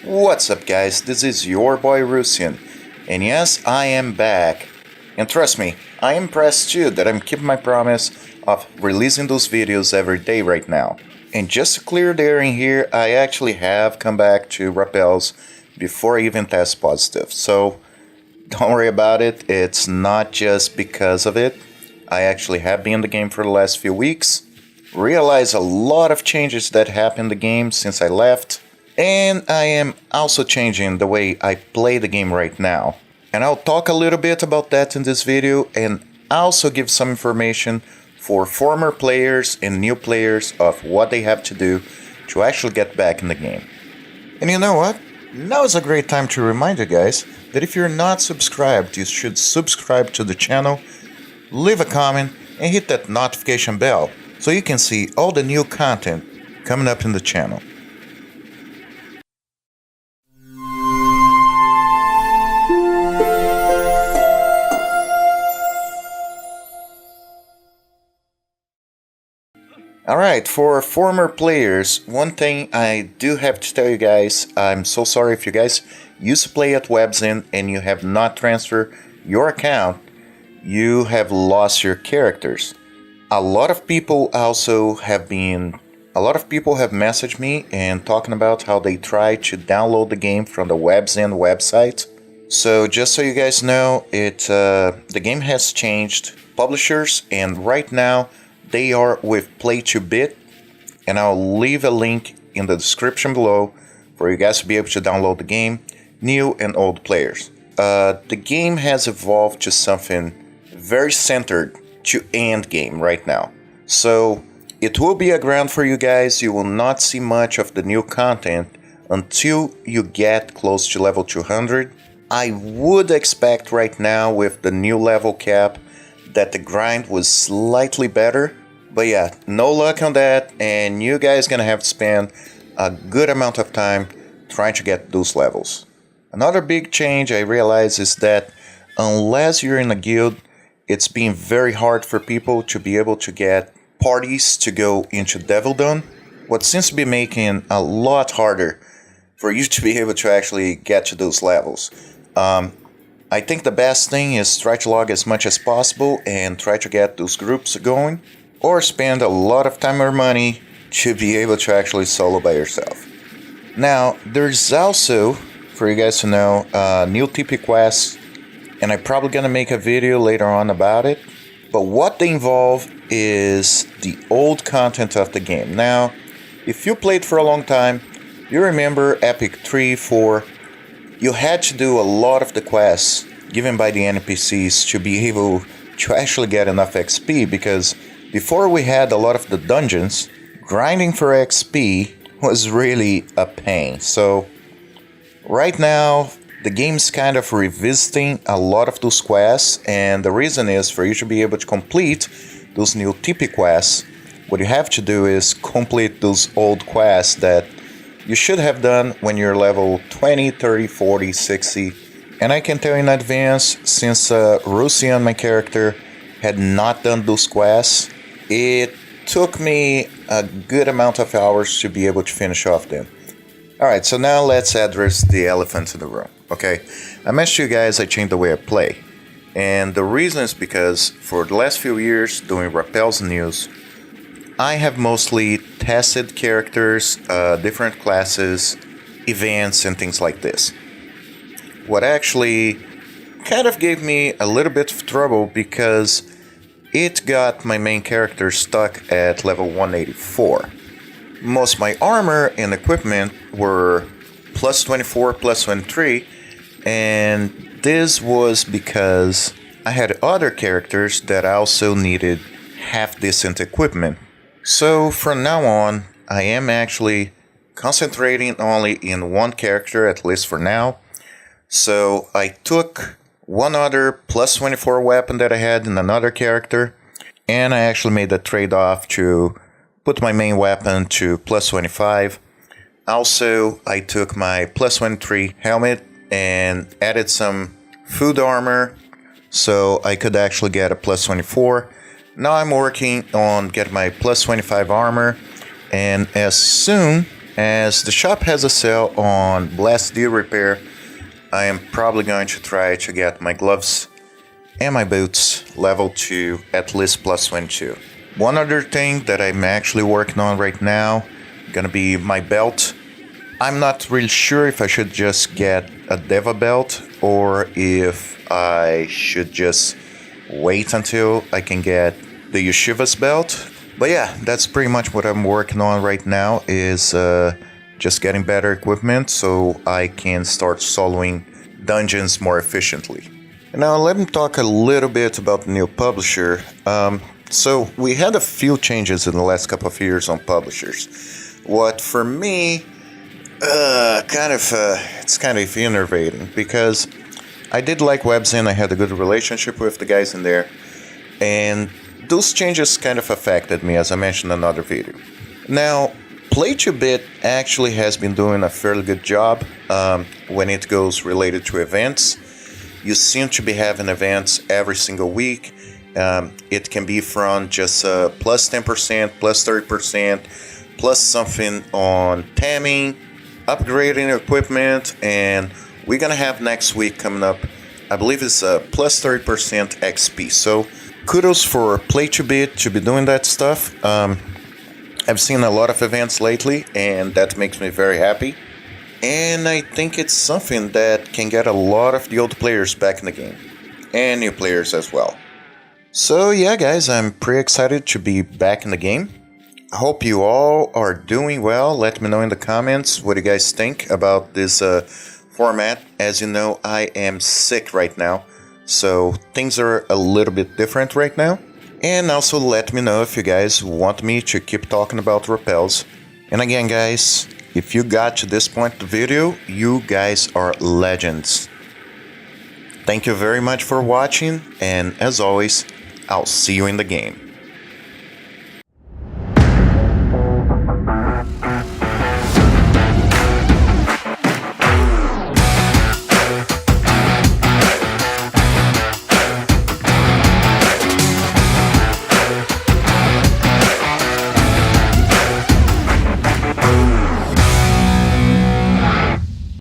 What's up guys, this is your boy Russian, and yes, I am back. And trust me, I am impressed too that I'm keeping my promise of releasing those videos every day right now. And just to clear the air in here, I actually have come back to Rappelz before I even test positive. So don't worry about it, it's not just because of it. I actually have been in the game for the last few weeks, realized a lot of changes that happened in the game since I left, and I am also changing the way I play the game right now. And I'll talk a little bit about that in this video and also give some information for former players and new players of what they have to do to actually get back in the game. And you know what? Now is a great time to remind you guys that if you're not subscribed, you should subscribe to the channel, leave a comment, and hit that notification bell so you can see all the new content coming up in the channel. Alright, for former players, one thing I do have to tell you guys, I'm so sorry if you guys used to play at WebZen and you have not transferred your account, you have lost your characters. A lot of people have messaged me and talking about how they tried to download the game from the WebZen website. So just so you guys know, the game has changed publishers, and right now they are with Play2Bit, and I'll leave a link in the description below for you guys to be able to download the game, new and old players. The game has evolved to something very centered to endgame right now. So it will be a ground for you guys. You will not see much of the new content until you get close to level 200. I would expect right now with the new level cap that the grind was slightly better. But yeah, no luck on that, and you guys gonna have to spend a good amount of time trying to get those levels. Another big change I realize is that unless you're in a guild, it's been very hard for people to be able to get parties to go into Devildom, what seems to be making a lot harder for you to be able to actually get to those levels. I think the best thing is try to log as much as possible and try to get those groups going, or spend a lot of time or money to be able to actually solo by yourself. Now, there's also, for you guys to know, new TP quests, and I'm probably gonna make a video later on about it, but what they involve is the old content of the game. Now, if you played for a long time, you remember Epic 3, 4, you had to do a lot of the quests given by the NPCs to be able to actually get enough XP, because before we had a lot of the dungeons, grinding for XP was really a pain. So right now the game's kind of revisiting a lot of those quests, and the reason is for you to be able to complete those new TP quests, what you have to do is complete those old quests that you should have done when you're level 20, 30, 40, 60. And I can tell you in advance, since Russian, my character, had not done those quests, it took me a good amount of hours to be able to finish off them. Alright, so now let's address the elephant in the room, okay? I mentioned to you guys I changed the way I play. And the reason is because for the last few years doing Rappelz News, I have mostly tested characters, different classes, events, and things like this. What actually kind of gave me a little bit of trouble because it got my main character stuck at level 184. Most of my armor and equipment were plus 24, plus 23, and this was because I had other characters that also needed half-decent equipment. So from now on, I am actually concentrating only in one character, at least for now. So I took one other plus 24 weapon that I had in another character, and I actually made a trade-off to put my main weapon to plus 25. Also, I took my plus 23 helmet and added some food armor so I could actually get a plus 24. Now I'm working on getting my plus 25 armor, and as soon as the shop has a sale on Blast D repair, I am probably going to try to get my gloves and my boots level 2 at least plus 22. One other thing that I'm actually working on right now, gonna be my belt. I'm not really sure if I should just get a Deva belt or if I should just wait until I can get the Yeshiva's belt. But yeah, that's pretty much what I'm working on right now, is just getting better equipment so I can start soloing dungeons more efficiently. And now let me talk a little bit about the new publisher. So we had a few changes in the last couple of years on publishers. What for me, it's kind of enervating, because I did like WebZen, I had a good relationship with the guys in there, and those changes kind of affected me, as I mentioned in another video. Now, Play2Bit actually has been doing a fairly good job when it goes related to events. You seem to be having events every single week. It can be from just plus 10%, plus 30%, plus something on tamming, upgrading equipment, and we're gonna have next week coming up, I believe it's plus 30% XP. So kudos for Play2Bit to be doing that stuff. I've seen a lot of events lately, and that makes me very happy. And I think it's something that can get a lot of the old players back in the game, and new players as well. So yeah, guys, I'm pretty excited to be back in the game. I hope you all are doing well. Let me know in the comments what you guys think about this format. As you know, I am sick right now, so things are a little bit different right now. And also let me know if you guys want me to keep talking about Rappelz. And again, guys, if you got to this point in the video, you guys are legends. Thank you very much for watching, and as always, I'll see you in the game.